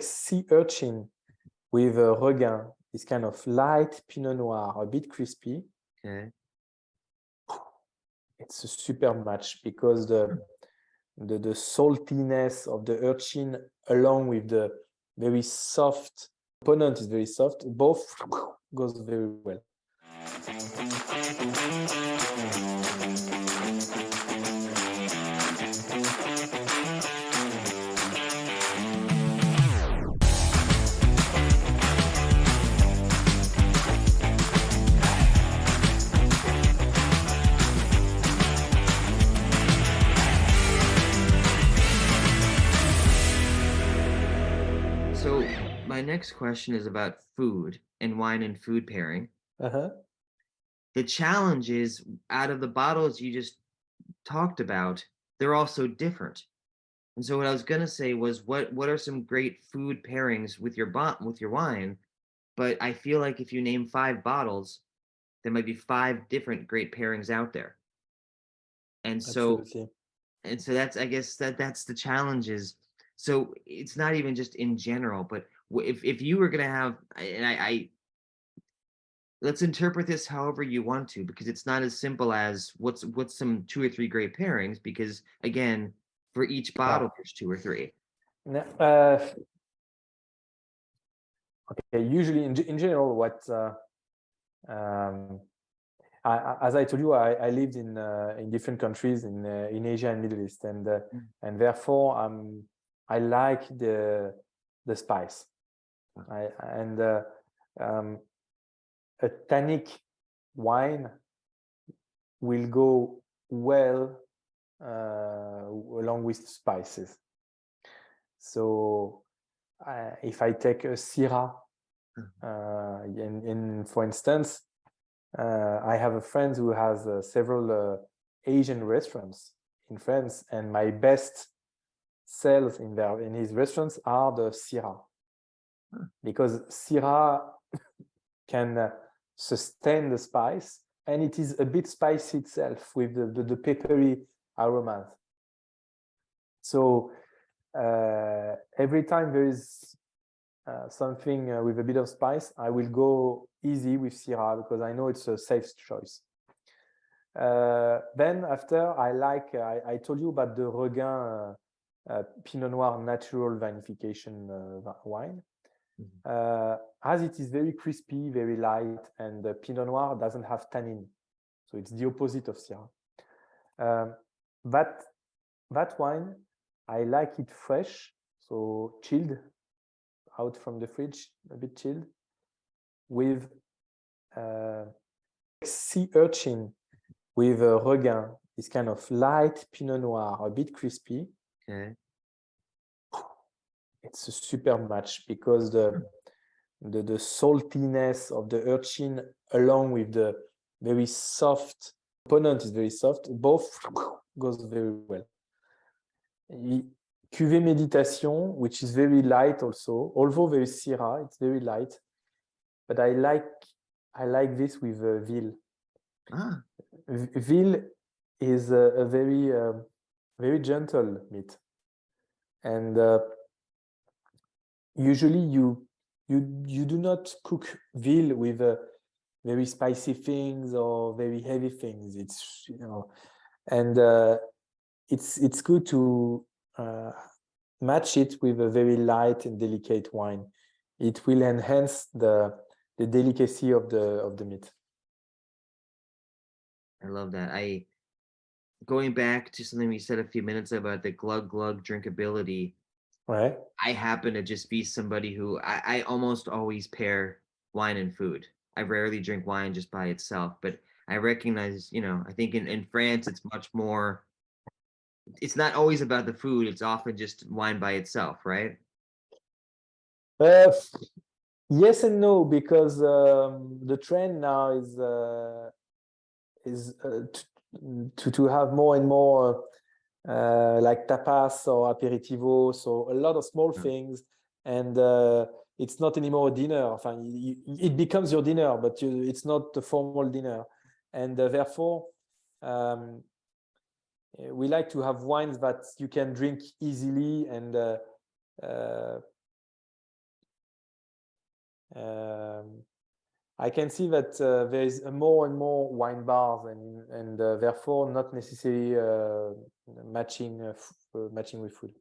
sea urchin with a regain, this kind of light Pinot Noir, a bit crispy. Okay. It's a super match because the saltiness of the urchin along with the very soft component is very soft, both goes very well. So my next question is about food and wine and food pairing. Uh-huh. The challenge is out of the bottles you just talked about, they're all so different. And so what I was gonna say was what are some great food pairings with your wine? But I feel like if you name 5 bottles, there might be 5 different great pairings out there. And so Absolutely. and so that's I guess that's the challenge is so it's not even just in general, but if you were gonna have and I let's interpret this however you want to because it's not as simple as what's some 2 or 3 great pairings because again for each Yeah. bottle there's 2 or 3. Okay. Usually, in general, what as I told you, I lived in different countries in Asia and Middle East, and therefore I like the spice. A tannic wine will go well along with spices. So if I take a Syrah, for instance, I have a friend who has several Asian restaurants in France, and my best sales in his restaurants are the Syrah, because Syrah can sustain the spice, and it is a bit spicy itself with the peppery aromas. So every time there is something with a bit of spice, I will go easy with Syrah because I know it's a safe choice. Then after, I told you about the Regain Pinot Noir natural vinification wine. As it is very crispy, very light, and the Pinot Noir doesn't have tannin, so it's the opposite of Syrah. That wine, I like it fresh, so chilled, out from the fridge, a bit chilled, with sea urchin with a regain, this kind of light Pinot Noir, a bit crispy. Okay. It's a super match because the saltiness of the urchin along with the very soft component is very soft, both goes very well. Cuvée Méditation, which is very light also, although very Syrah, it's very light, but I like this with Ville. Ville is a very gentle meat, and usually you do not cook Ville with very spicy things or very heavy things. It's and it's good to match it with a very light and delicate wine. It will enhance the delicacy of the meat. I love that. Going back to something we said a few minutes ago about the glug glug drinkability. Right. I happen to just be somebody who I almost always pair wine and food. I rarely drink wine just by itself, but I recognize, I think in France it's much more. It's not always about the food. It's often just wine by itself, right? Yes and no, because the trend now is to have more and more like tapas or aperitivo, so a lot of small things, and it's not anymore a dinner. It becomes your dinner, but it's not a formal dinner, and therefore we like to have wines that you can drink easily and I can see that there is more and more wine bars, and therefore not necessarily matching with food.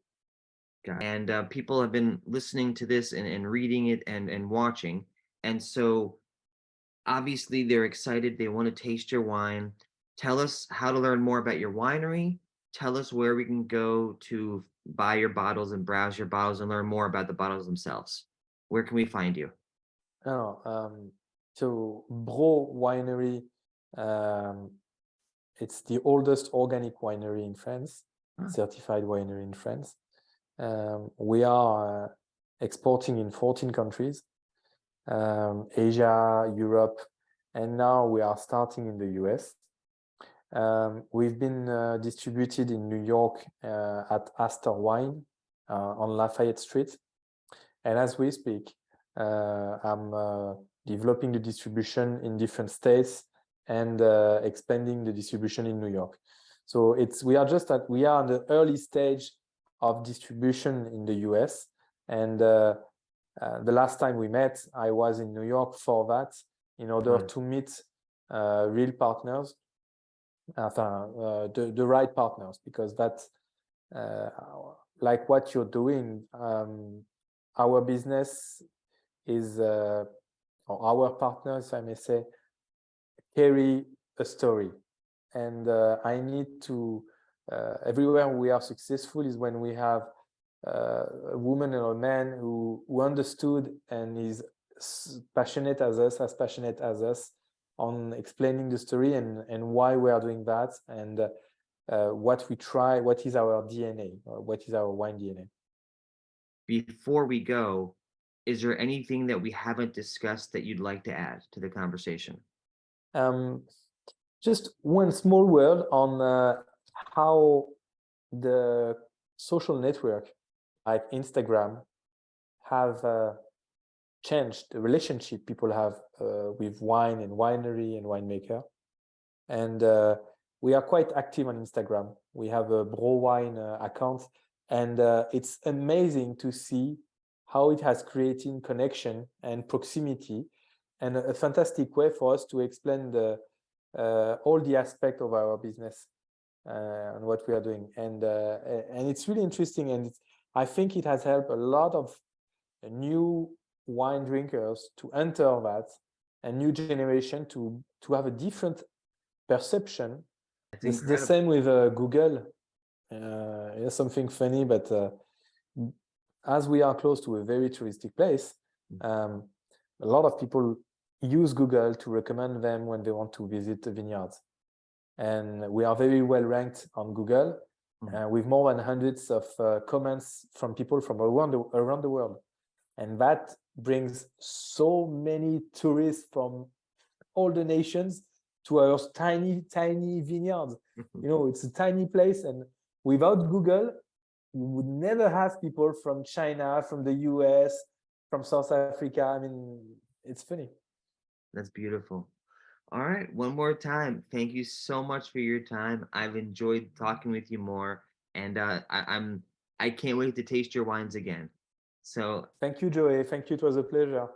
And people have been listening to this and reading it and watching. And so obviously they're excited. They want to taste your wine. Tell us how to learn more about your winery. Tell us where we can go to buy your bottles and browse your bottles and learn more about the bottles themselves. Where can we find you? So Brau Winery, it's the oldest organic winery in France, certified winery in France. We are exporting in 14 countries, Asia, Europe, and now we are starting in the US. We've been distributed in New York at Astor Wine on Lafayette Street. And as we speak, I'm developing the distribution in different states and expanding the distribution in New York. So we are in the early stage of distribution in the US. And the last time we met, I was in New York for that in order to meet real partners, the right partners, because that's like what you're doing. Our business is, or our partners, I may say, carry a story. And I need to, everywhere we are successful is when we have a woman or a man who understood and is as passionate as us on explaining the story and why we are doing that, and what we try, what is our DNA, what is our wine DNA. Before we go, is there anything that we haven't discussed that you'd like to add to the conversation? Just one small word on how the social network like Instagram have changed the relationship people have with wine and winery and winemaker. And we are quite active on Instagram. We have a Brau Wine account, and it's amazing to see how it has created connection and proximity, and a fantastic way for us to explain all the aspect of our business and what we are doing. And it's really interesting, and I think it has helped a lot of new wine drinkers to enter that, and new generation to have a different perception. It's the same with Google. It's something funny, but as we are close to a very touristic place, a lot of people use Google to recommend them when they want to visit the vineyards. And we are very well ranked on Google, with more than hundreds of comments from people from around the world. And that brings so many tourists from all the nations to our tiny vineyards. It's a tiny place, and without Google, you would never have people from China, from the US, from South Africa. I mean, it's funny. That's beautiful. All right, one more time, thank you so much for your time. I've enjoyed talking with you more, and I can't wait to taste your wines again. So thank you, Joey. Thank you. It was a pleasure.